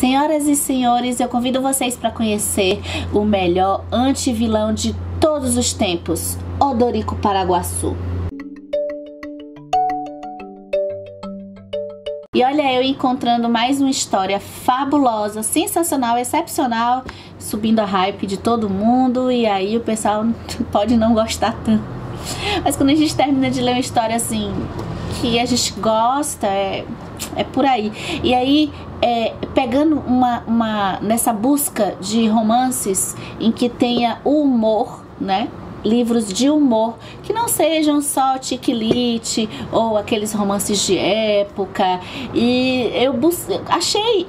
Senhoras e senhores, eu convido vocês para conhecer o melhor anti-vilão de todos os tempos, Odorico Paraguaçu. E olha eu encontrando mais uma história fabulosa, sensacional, excepcional, subindo a hype de todo mundo, e aí o pessoal pode não gostar tanto. Mas quando a gente termina de ler uma história assim, que a gente gosta, é por aí. E aí, pegando nessa busca de romances em que tenha o humor, né? Livros de humor que não sejam só tique-lite ou aqueles romances de época, e eu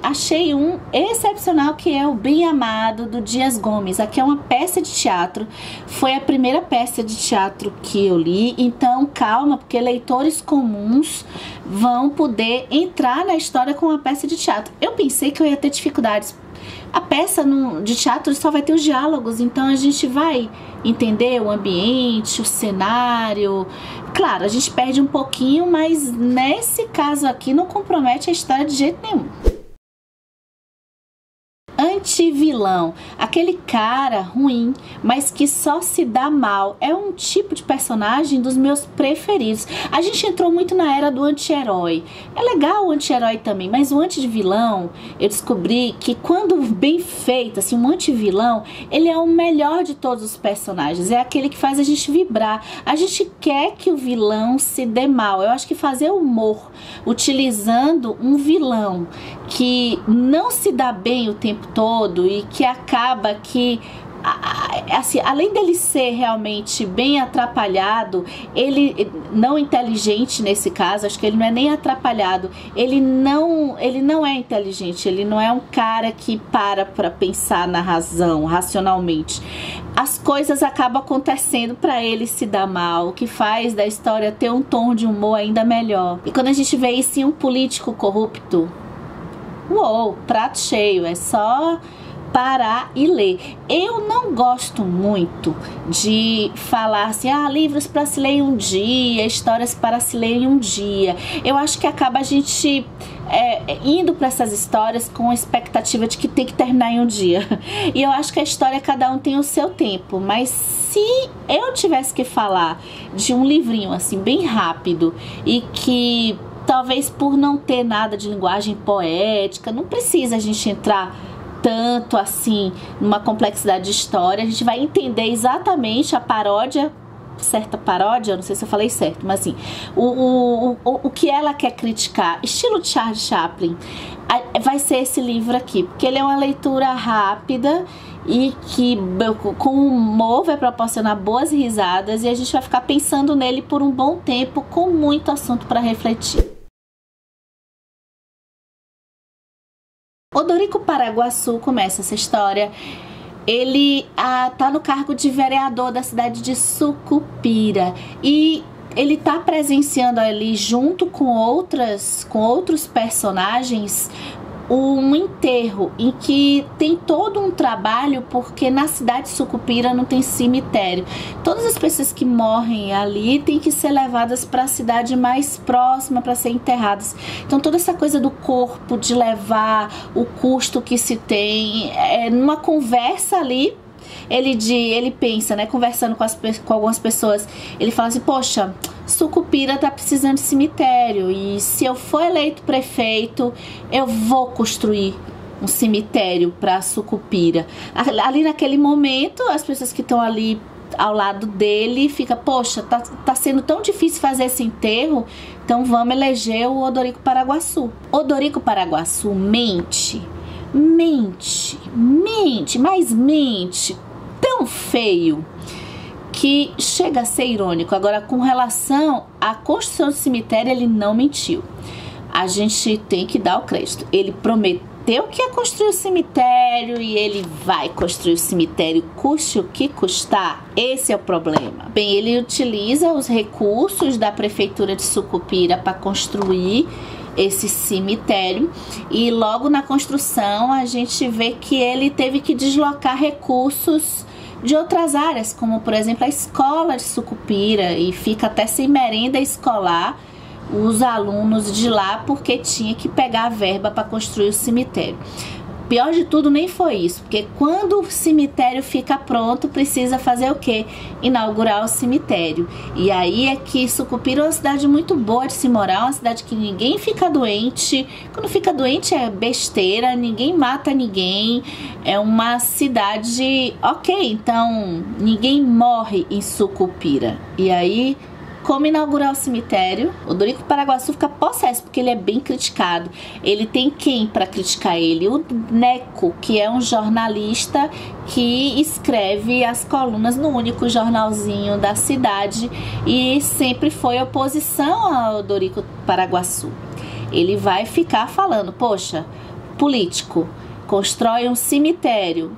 achei um excepcional, que é o Bem Amado, do Dias Gomes. Aqui é uma peça de teatro, foi a primeira peça de teatro que eu li, então calma, porque leitores comuns vão poder entrar na história com uma peça de teatro. Eu pensei que eu ia ter dificuldades. A peça de teatro só vai ter os diálogos, então a gente vai entender o ambiente, o cenário. Claro, a gente perde um pouquinho, mas nesse caso aqui não compromete a história de jeito nenhum. Anti-vilão, aquele cara ruim, mas que só se dá mal, é um tipo de personagem dos meus preferidos. A gente entrou muito na era do anti-herói. É legal o anti-herói também, mas o anti-vilão, eu descobri que quando bem feito, assim, um anti-vilão, ele é o melhor de todos os personagens. É aquele que faz a gente vibrar. A gente quer que o vilão se dê mal. Eu acho que fazer humor utilizando um vilão que não se dá bem o tempo todo e que acaba que, assim, além dele ser realmente bem atrapalhado, ele não inteligente nesse caso, acho que ele não é nem atrapalhado, ele não é inteligente, ele não é um cara que para pensar na razão, racionalmente. As coisas acabam acontecendo para ele se dar mal, o que faz da história ter um tom de humor ainda melhor. E quando a gente vê isso em um político corrupto, uou, prato cheio, é só parar e ler. Eu não gosto muito de falar assim, livros para se ler em um dia, histórias para se ler em um dia. Eu acho que acaba a gente indo para essas histórias com a expectativa de que tem que terminar em um dia. E eu acho que a história, cada um tem o seu tempo, mas se eu tivesse que falar de um livrinho assim bem rápido e que talvez por não ter nada de linguagem poética, não precisa a gente entrar tanto assim numa complexidade de história, a gente vai entender exatamente a paródia, certa paródia, não sei se eu falei certo, mas assim, o que ela quer criticar, estilo Charles Chaplin, vai ser esse livro aqui, porque ele é uma leitura rápida e que com humor vai proporcionar boas risadas, e a gente vai ficar pensando nele por um bom tempo, com muito assunto para refletir. Odorico Paraguaçu começa essa história. Ele tá no cargo de vereador da cidade de Sucupira e ele tá presenciando ali, junto com outros personagens, um enterro em que tem todo um trabalho, porque na cidade de Sucupira não tem cemitério. Todas as pessoas que morrem ali têm que ser levadas para a cidade mais próxima para ser enterradas. Então toda essa coisa do corpo, de levar, o custo que se tem, numa conversa ali, ele pensa, né, conversando com algumas pessoas, ele fala assim, poxa, Sucupira tá precisando de cemitério, e se eu for eleito prefeito, eu vou construir um cemitério para Sucupira. Ali naquele momento, as pessoas que estão ali ao lado dele ficam, poxa, tá sendo tão difícil fazer esse enterro, então vamos eleger o Odorico Paraguaçu. Odorico Paraguaçu mente, mas mente tão feio que chega a ser irônico. Agora, com relação à construção do cemitério, ele não mentiu. A gente tem que dar o crédito. Ele prometeu que ia construir o cemitério e ele vai construir o cemitério, custe o que custar. Esse é o problema. Bem, ele utiliza os recursos da prefeitura de Sucupira para construir esse cemitério, e logo na construção a gente vê que ele teve que deslocar recursos de outras áreas, como por exemplo a escola de Sucupira, e fica até sem merenda escolar os alunos de lá, porque tinha que pegar a verba para construir o cemitério. pior de tudo nem foi isso, porque quando o cemitério fica pronto, precisa fazer o quê? Inaugurar o cemitério. E aí é que Sucupira é uma cidade muito boa de se morar, uma cidade que ninguém fica doente. Quando fica doente é besteira, ninguém mata ninguém. É uma cidade ok, então ninguém morre em Sucupira. E aí, como inaugurar o cemitério? O Dorico Paraguaçu fica possesso, porque ele é bem criticado. Ele tem quem para criticar ele? O Neco, que é um jornalista que escreve as colunas no único jornalzinho da cidade e sempre foi oposição ao Dorico Paraguaçu. Ele vai ficar falando, poxa, político, constrói um cemitério,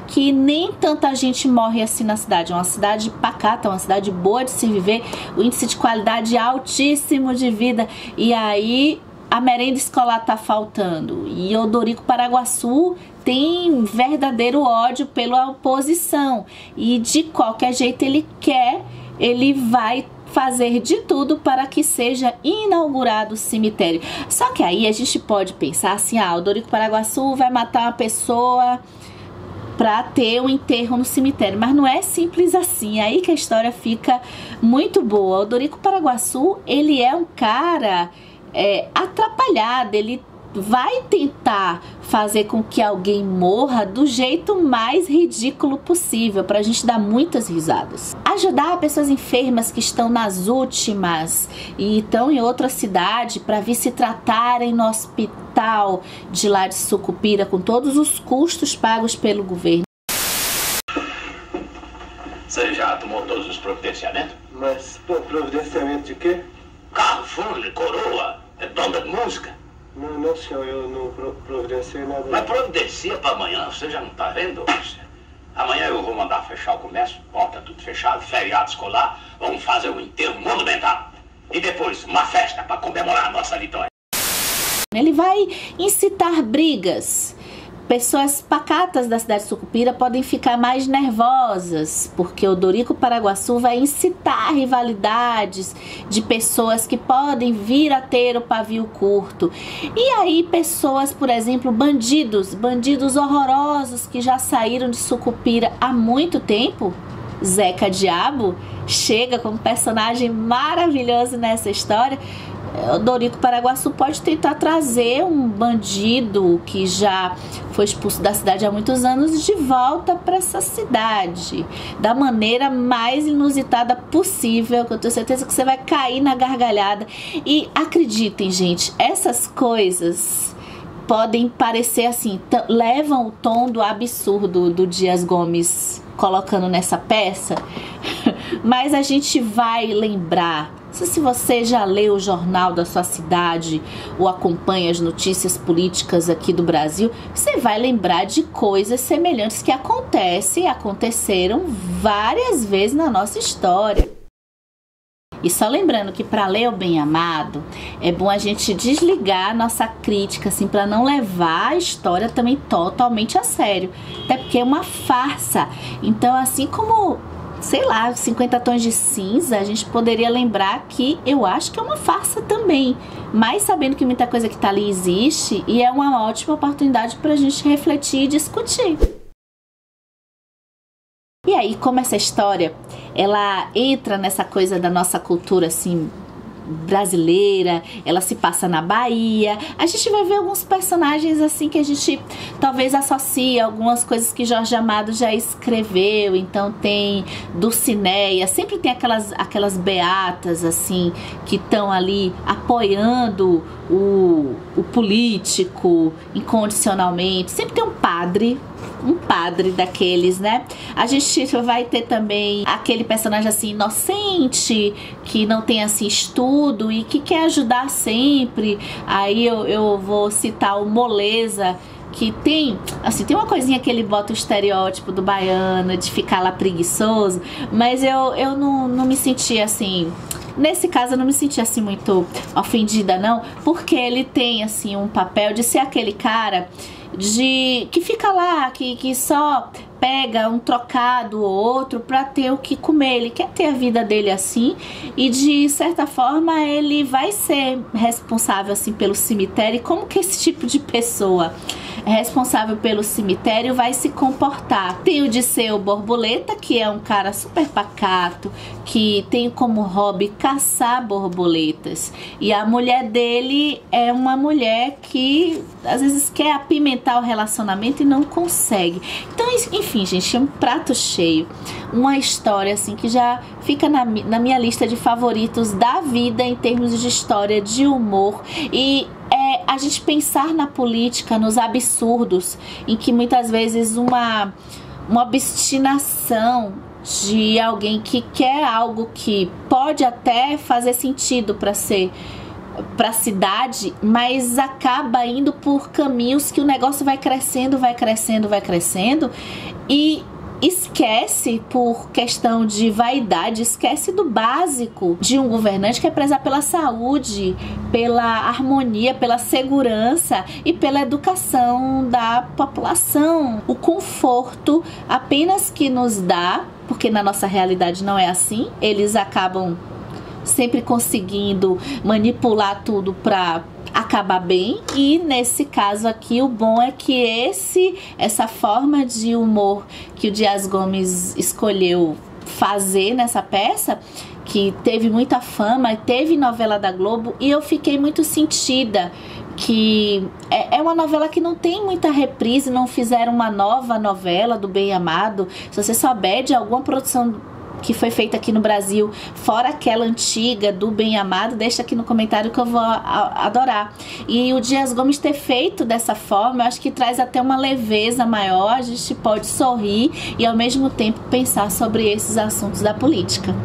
que nem tanta gente morre assim na cidade. É uma cidade pacata, uma cidade boa de se viver, o índice de qualidade altíssimo de vida. E aí a merenda escolar tá faltando. E o Dorico Paraguaçu tem verdadeiro ódio pela oposição. E de qualquer jeito ele vai fazer de tudo para que seja inaugurado o cemitério. Só que aí a gente pode pensar assim, o Dorico Paraguaçu vai matar uma pessoa para ter um enterro no cemitério, mas não é simples assim. É aí que a história fica muito boa. O Dorico Paraguaçu, ele é um cara atrapalhado, ele vai tentar fazer com que alguém morra do jeito mais ridículo possível, pra gente dar muitas risadas. Ajudar pessoas enfermas que estão nas últimas e estão em outra cidade para vir se tratarem no hospital de lá de Sucupira, com todos os custos pagos pelo governo. Você já tomou todos os providenciamentos? Mas, pô, providenciamento de quê? Carro, fone, coroa, banda de música. Não, senhor, eu não providenciei nada. Mas providencia para amanhã, você já não tá vendo? Amanhã eu vou mandar fechar o comércio, porta tudo fechado, feriado escolar, vamos fazer um enterro monumental. E depois, uma festa para comemorar a nossa vitória. Ele vai incitar brigas. Pessoas pacatas da cidade de Sucupira podem ficar mais nervosas, porque o Dorico Paraguaçu vai incitar rivalidades de pessoas que podem vir a ter o pavio curto. E aí pessoas, por exemplo, bandidos horrorosos que já saíram de Sucupira há muito tempo. Zeca Diabo chega como personagem maravilhoso nessa história. O Dorico Paraguaçu pode tentar trazer um bandido que já foi expulso da cidade há muitos anos de volta para essa cidade, da maneira mais inusitada possível, que eu tenho certeza que você vai cair na gargalhada. E acreditem, gente, essas coisas podem parecer assim, levam o tom do absurdo do Dias Gomes colocando nessa peça, mas a gente vai lembrar. Se você já leu o jornal da sua cidade ou acompanha as notícias políticas aqui do Brasil, você vai lembrar de coisas semelhantes que aconteceram várias vezes na nossa história. E só lembrando que para ler o Bem Amado, é bom a gente desligar a nossa crítica, assim, para não levar a história também totalmente a sério. Até porque é uma farsa. Então, assim como, sei lá, 50 Tons de Cinza, a gente poderia lembrar que eu acho que é uma farsa também. Mas sabendo que muita coisa que tá ali existe, e é uma ótima oportunidade para a gente refletir e discutir. E aí, como essa história, ela entra nessa coisa da nossa cultura, assim, brasileira, ela se passa na Bahia, a gente vai ver alguns personagens, assim, que a gente talvez associe algumas coisas que Jorge Amado já escreveu. Então tem Dulcineia, sempre tem aquelas beatas, assim, que estão ali apoiando o político incondicionalmente. Sempre tem um padre daqueles, né? A gente vai ter também aquele personagem assim inocente, que não tem assim estudo e que quer ajudar sempre. Aí eu vou citar o Moleza, que tem uma coisinha que ele bota o estereótipo do baiano de ficar lá preguiçoso, mas eu não me senti assim. Nesse caso eu não me senti assim muito ofendida, não, porque ele tem assim um papel de ser aquele cara que fica lá, que só pega um trocado ou outro para ter o que comer. Ele quer ter a vida dele assim, e de certa forma ele vai ser responsável assim pelo cemitério. E como que esse tipo de pessoa é responsável pelo cemitério vai se comportar. Tem o Disseu Borboleta, que é um cara super pacato, que tem como hobby caçar borboletas. E a mulher dele é uma mulher que às vezes quer apimentar o relacionamento e não consegue. Então, enfim, gente, é um prato cheio. Uma história assim que já fica na minha lista de favoritos da vida em termos de história, de humor. E a gente pensar na política, nos absurdos, em que muitas vezes uma obstinação de alguém que quer algo que pode até fazer sentido para a cidade, mas acaba indo por caminhos que o negócio vai crescendo e esquece, por questão de vaidade, esquece do básico de um governante, que é prezar pela saúde, pela harmonia, pela segurança e pela educação da população. O conforto apenas que nos dá, porque na nossa realidade não é assim, eles acabam sempre conseguindo manipular tudo para acabar bem, e nesse caso aqui o bom é que essa forma de humor que o Dias Gomes escolheu fazer nessa peça, que teve muita fama, teve novela da Globo, e eu fiquei muito sentida que é uma novela que não tem muita reprise, não fizeram uma nova novela do Bem Amado. Se você souber de alguma produção que foi feita aqui no Brasil, fora aquela antiga do Bem Amado, deixa aqui no comentário que eu vou adorar. E o Dias Gomes ter feito dessa forma, eu acho que traz até uma leveza maior, a gente pode sorrir e ao mesmo tempo pensar sobre esses assuntos da política.